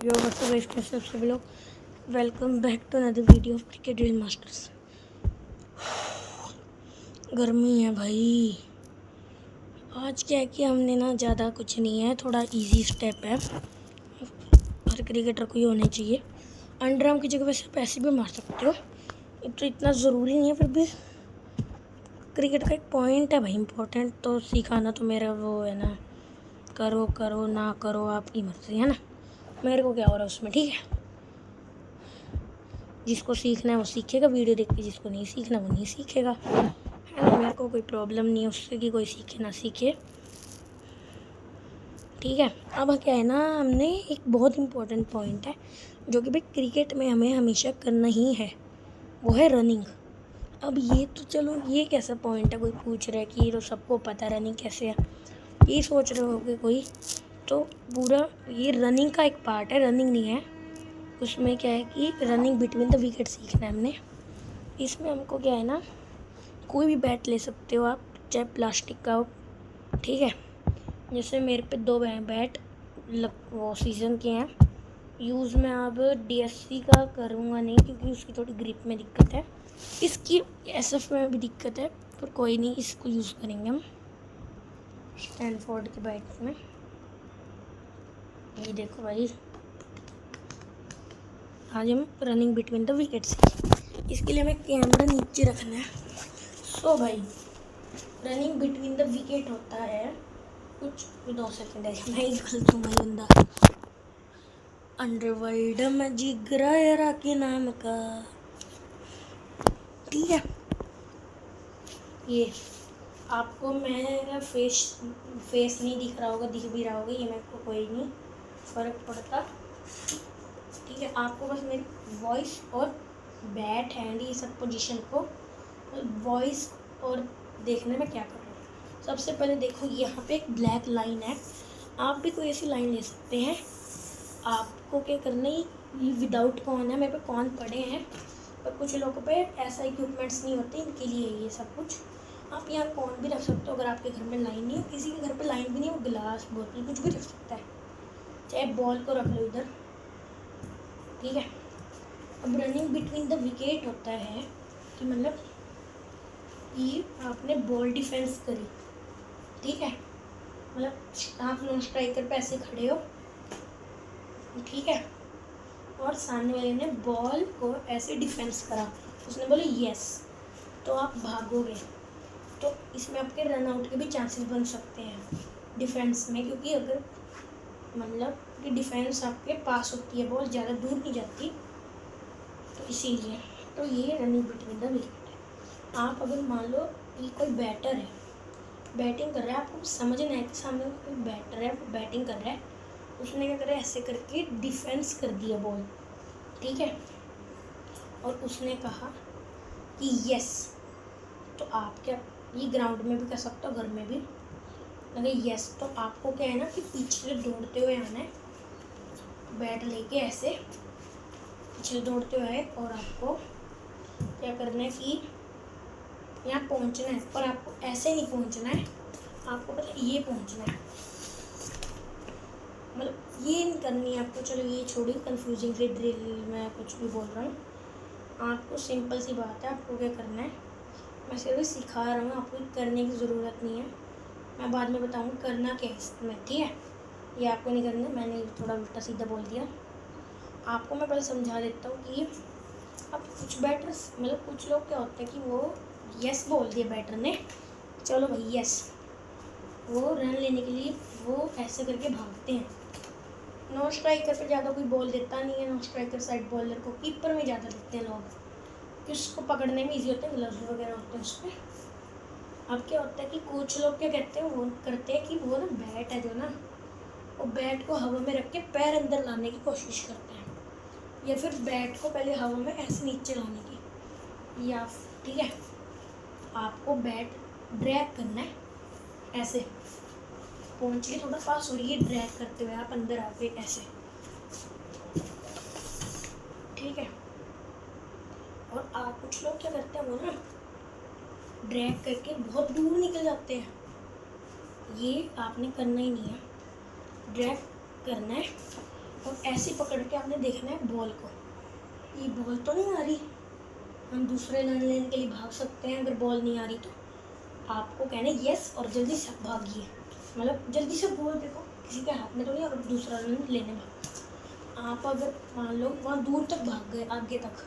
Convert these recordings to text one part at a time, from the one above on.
यो WhatsApp guys, कैसे आप सभी लोग। Welcome back to another video of cricket drill masters. गर्मी है भाई। आज क्या है कि हमने ना ज़्यादा कुछ नहीं है, थोड़ा इजी स्टेप है, हर क्रिकेटर को ही होने चाहिए। अंडर आर्म की जगह वैसे आप ऐसे भी मार सकते हो, तो इतना ज़रूरी नहीं है। फिर भी क्रिकेट का एक पॉइंट है भाई इम्पोर्टेंट, तो सिखाना तो मेरा वो है ना। करो करो ना करो आपकी मर्जी है ना, मेरे को क्या हो रहा है उसमें। ठीक है, जिसको सीखना है वो सीखेगा वीडियो देख के, जिसको नहीं सीखना वो नहीं सीखेगा, है ना। मेरे को कोई प्रॉब्लम नहीं है उससे कि कोई सीखे ना सीखे। ठीक है, अब क्या है ना, हमने एक बहुत इम्पोर्टेंट पॉइंट है जो कि भाई क्रिकेट में हमें हमेशा करना ही है, वो है रनिंग। अब ये तो चलो, ये कैसा पॉइंट है, कोई पूछ रहा है कि ये तो सबको पता है रनिंग कैसे है, ये सोच रहे होगे कोई। तो पूरा ये रनिंग का एक पार्ट है, रनिंग नहीं है। उसमें क्या है कि रनिंग बिटवीन द विकेट सीखना है हमने। इसमें हमको क्या है ना, कोई भी बैट ले सकते हो आप, चाहे प्लास्टिक का हो। ठीक है, जैसे मेरे पे 2 बैट वो सीज़न के हैं यूज़। मैं अब DSC का करूँगा नहीं, क्योंकि उसकी थोड़ी ग्रिप में दिक्कत है, इसकी SF में भी दिक्कत है, पर कोई नहीं, इसको यूज़ करेंगे हम स्टैनफोर्ड के बैट में। ये देखो भाई, आज हम रनिंग बिटवीन द विकेट्स, इसके लिए हमें कैमरा नीचे रखना है। सो भाई, रनिंग बिटवीन द विकेट होता है कुछ 2 सेकंड है, मैं ही गलत हूँ भाई बंदा। अंडरवर्ल्ड में जिगरा यारा के नाम का। ठीक है, ये आपको मेरा फेस नहीं दिख रहा होगा, दिख भी रहा होगा, ये मेरे को कोई नहीं फ़र्क पड़ता। ठीक है, आपको बस मेरी वॉइस और बैट हैंड ये सब पोजीशन को, वॉइस और देखने में क्या कर रहा हूँ। सबसे पहले देखो, यहाँ पे एक ब्लैक लाइन है, आप भी कोई ऐसी लाइन ले सकते हैं। आपको क्या करना है, ये विदाउट कॉन है, मेरे पे कॉन पड़े हैं, पर कुछ लोगों पे ऐसा इक्विपमेंट्स नहीं होते, इनके लिए ये सब कुछ। आप यहाँ कॉन भी रख सकते हो, अगर आपके घर में लाइन नहीं हो, किसी के घर पे लाइन भी नहीं हो, गिलास बोतल कुछ भी रख सकता है, चाहे बॉल को रख लो इधर। ठीक है, अब रनिंग बिटवीन द विकेट होता है कि मतलब ये आपने बॉल डिफेंस करी। ठीक है, मतलब आप नॉन स्ट्राइकर पे ऐसे खड़े हो, ठीक है, और सामने वाले ने बॉल को ऐसे डिफेंस करा, उसने बोले यस, तो आप भागोगे, तो इसमें आपके रन आउट के भी चांसेस बन सकते हैं डिफेंस में, क्योंकि अगर मतलब कि डिफेंस आपके पास होती है, बॉल ज़्यादा दूर नहीं जाती, तो इसीलिए। तो ये रनिंग बिटवीन द विकेट है। आप अगर मान लो कि कोई बैटर है, बैटिंग कर रहा है, आपको समझना है कि सामने कोई बैटर है, वो बैटिंग कर रहा है, उसने क्या करा, ऐसे करके डिफेंस कर दिया बॉल। ठीक है, और उसने कहा कि यस, तो आप क्या, ये ग्राउंड में भी कर सकते हो, घर में भी, अगर यस, तो आपको क्या है ना कि पीछे से दौड़ते हुए आना है, बैट लेके ऐसे पीछे दौड़ते हुए आए, और आपको क्या करना है कि यहाँ पहुँचना है, पर आपको ऐसे नहीं पहुँचना है, आपको पता ये पहुँचना है, मतलब ये नहीं करनी है आपको। चलो ये छोड़िए, कंफ्यूजिंग से ड्रिल मैं कुछ भी बोल रहा हूँ, आपको सिंपल सी बात है, आपको क्या करना है, मैं सिर्फ सिखा रहा हूँ, आपको करने की ज़रूरत नहीं है, मैं बाद में बताऊँगा करना क्या है इसमें। ठीक है, ये आपको नहीं करना, मैंने थोड़ा उल्टा सीधा बोल दिया, आपको मैं पहले समझा देता हूँ कि अब कुछ बैटर्स, मतलब कुछ लोग क्या होता है कि वो यस बोल दिया बैटर ने, चलो भाई यस, वो रन लेने के लिए वो ऐसे करके भागते हैं। नॉन स्ट्राइकर पर ज़्यादा कोई बॉल देता नहीं है, नॉन स्ट्राइकर साइड बॉलर को कीपर में ज़्यादा देते हैं लोग, कि उसको पकड़ने में ईजी होता है, ग्लव्स वगैरह होते हैं उस पर। अब क्या होता है कि कुछ लोग क्या कहते हैं, वो करते हैं कि वो ना बैट है जो ना, वो बैट को हवा में रख के पैर अंदर लाने की कोशिश करते हैं, या फिर बैट को पहले हवा में ऐसे नीचे लाने की, या ठीक है, आपको बैट ड्रैग करना है, ऐसे पहुँच के थोड़ा पास हो रही है, ड्रैग करते हुए आप अंदर आके ऐसे। ठीक है, और आप कुछ लोग क्या करते हैं, वो ना ड्रैग करके बहुत दूर निकल जाते हैं, ये आपने करना ही नहीं है। ड्रैग करना है, और ऐसे पकड़ के आपने देखना है बॉल को, ये बॉल तो नहीं आ रही, हम दूसरे रन लेने के लिए भाग सकते हैं। अगर बॉल नहीं आ रही तो आपको कहना है यस और जल्दी से भागिए, मतलब जल्दी से बॉल देखो किसी के हाथ में तो नहीं और दूसरा रन लेने भाग। आप अगर मान लो वहाँ दूर तक भाग गए आगे तक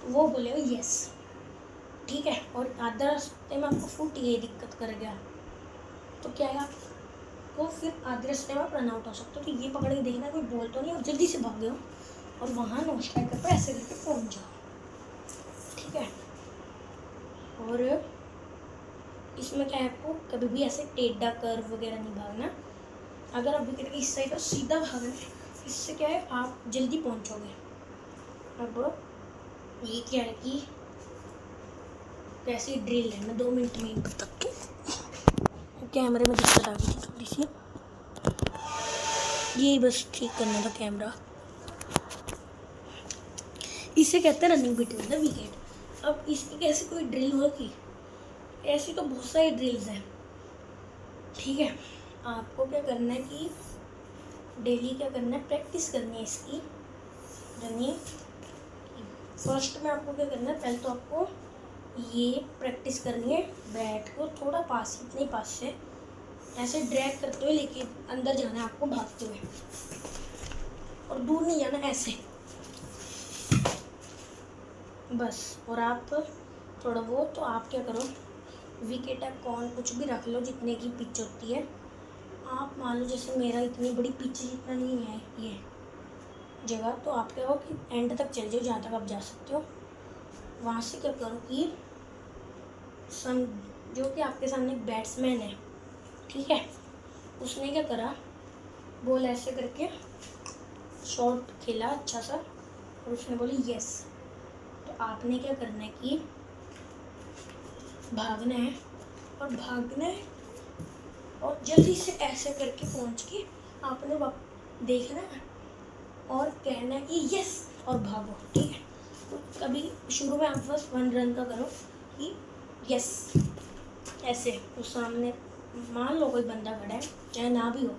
तो वो बोलेगा यस, ठीक है। और आधा रास्ते में आपको फुट ये दिक्कत कर गया तो क्या है, आपको फिर आधे रास्ते में आप रन आउट हो सकते हो। तो ये पकड़ के देखना कोई बॉल तो नहीं और जल्दी से भाग गए और वहाँ नो स्ट्राइकर पर ऐसे करके पहुँच जाओ, ठीक है। और इसमें क्या है, आपको कभी भी ऐसे टेढ़ा कर्व वगैरह नहीं भागना। अगर आप विकेट के इस साइड सीधा भागना है, इससे क्या है आप जल्दी पहुंचोगे। अब ये क्या है कि कैसी ड्रिल है, मैं 2 मिनट में ही बताती हूँ। कैमरे में दिक्कत आ गई थी थोड़ी सी, ये बस ठीक करना था कैमरा। इसे कहते हैं रनिंग बिटवीन द विकेट। अब इसकी कैसे कोई ड्रिल होगी, ऐसी तो बहुत सारी ड्रिल्स हैं, ठीक है। आपको क्या करना है कि डेली क्या करना है, प्रैक्टिस करनी है इसकी रनिंग। फर्स्ट में आपको क्या करना है, पहले तो आपको ये प्रैक्टिस करनी है, बैट को थोड़ा पास, इतने पास से ऐसे ड्रैग करते हुए लेके अंदर जाना है आपको भागते हुए, और दूर नहीं जाना, ऐसे बस। और आप थोड़ा वो तो आप क्या करो, विकेट है कौन कुछ भी रख लो जितने की पिच होती है। आप मान लो जैसे मेरा इतनी बड़ी पिच जितना नहीं है ये जगह, तो आप क्या हो कि एंड तक चल जाओ जहाँ तक आप जा सकते हो। वहाँ से क्या करो कि जो कि आपके सामने एक बैट्समैन है, ठीक है, उसने क्या करा, बॉल ऐसे करके शॉट खेला अच्छा सा और उसने बोली यस। तो आपने क्या करना है कि भागना है और भागना है और जल्दी से ऐसे करके पहुंच के आपने देखना है और कहना है कि यस और भागो, ठीक है। तो कभी शुरू में आप बस 1 रन का करो कि यस ऐसे। तो सामने मान लो कोई बंदा खड़ा है चाहे ना भी हो,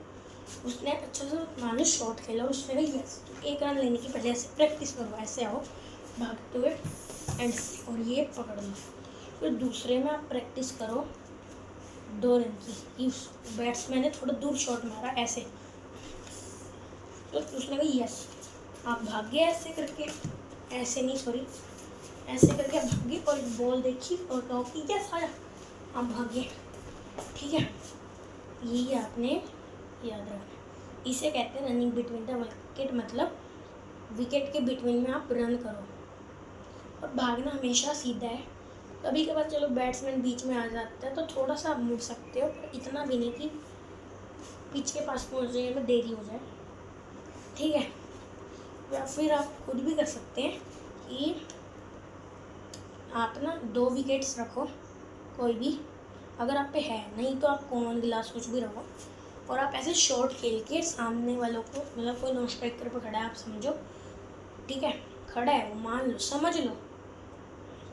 उसने अच्छा सा मान लो शॉट खेला और उसने कहा यस, तो 1 रन लेने की पहले ऐसे प्रैक्टिस करो, ऐसे आओ भागते हुए एंड से और ये पकड़ लो। फिर दूसरे में आप प्रैक्टिस करो 2 रन की, बैट्समैन ने थोड़ा दूर शॉट मारा ऐसे, तो उसने कहा यस, आप भागे ऐसे करके, ऐसे नहीं सॉरी ऐसे करके आप भागे और बॉल देखी और कहो कि यस आया, आप भागे, ठीक है। ये आपने याद रखना, इसे कहते हैं रनिंग बिटवीन द विकेट, मतलब विकेट के बिटवीन में आप रन करो। और भागना हमेशा सीधा है, कभी कभार चलो बैट्समैन बीच में आ जाता है तो थोड़ा सा आप मुड़ सकते हो, पर इतना भी नहीं कि पिच के पास पहुंचने में देरी हो जाए, ठीक है। या फिर आप खुद भी कर सकते हैं कि आप ना 2 विकेट्स रखो कोई भी, अगर आप पे है, नहीं तो आप कॉमन गिलास कुछ भी रखो और आप ऐसे शॉट खेल के सामने वालों को, मतलब कोई नो स्ट्राइकर पर खड़ा है आप समझो, ठीक है, खड़ा है वो मान लो, समझ लो,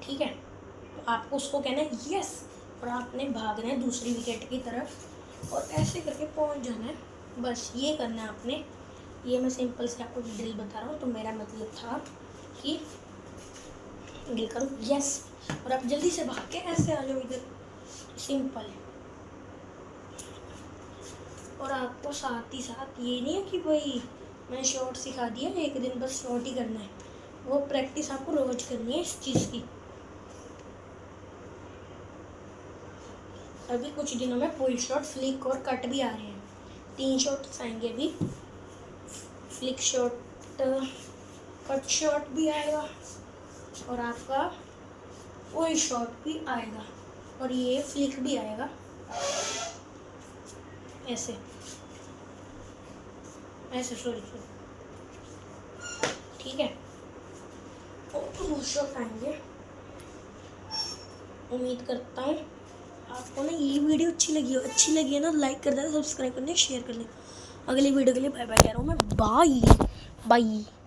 ठीक है। तो आपको उसको कहना है यस और आपने भागना है दूसरी विकेट की तरफ और ऐसे करके पहुंच जाना है, बस ये करना है आपने। ये मैं सिंपल से आपको ड्रिल बता रहा हूँ, तो मेरा मतलब था कि ड्रिल करो यस और आप जल्दी से भाग के ऐसे आ जाओ इधर, सिंपल। और आपको साथ ही साथ ये नहीं है कि भाई मैंने शॉट सिखा दिया, एक दिन बस शॉट ही करना है, वो प्रैक्टिस आपको रोज करनी है इस चीज़ की। अभी कुछ दिनों में पुल शॉट, फ्लिक और कट भी आ रहे हैं, 3 शॉट्स आएंगे अभी, फ्लिक शॉट, कट शॉट भी आएगा और आपका पुल शॉट भी आएगा और ये फ्लिक भी आएगा ऐसे ऐसे, सॉरी, ठीक है। और पुल शॉट आएंगे। उम्मीद करता हूँ आपको ना ये वीडियो अच्छी लगी है ना, लाइक कर देना, सब्सक्राइब करना, शेयर कर देना। अगली वीडियो के लिए बाय बाय कह रहा हूँ मैं, बाय बाय।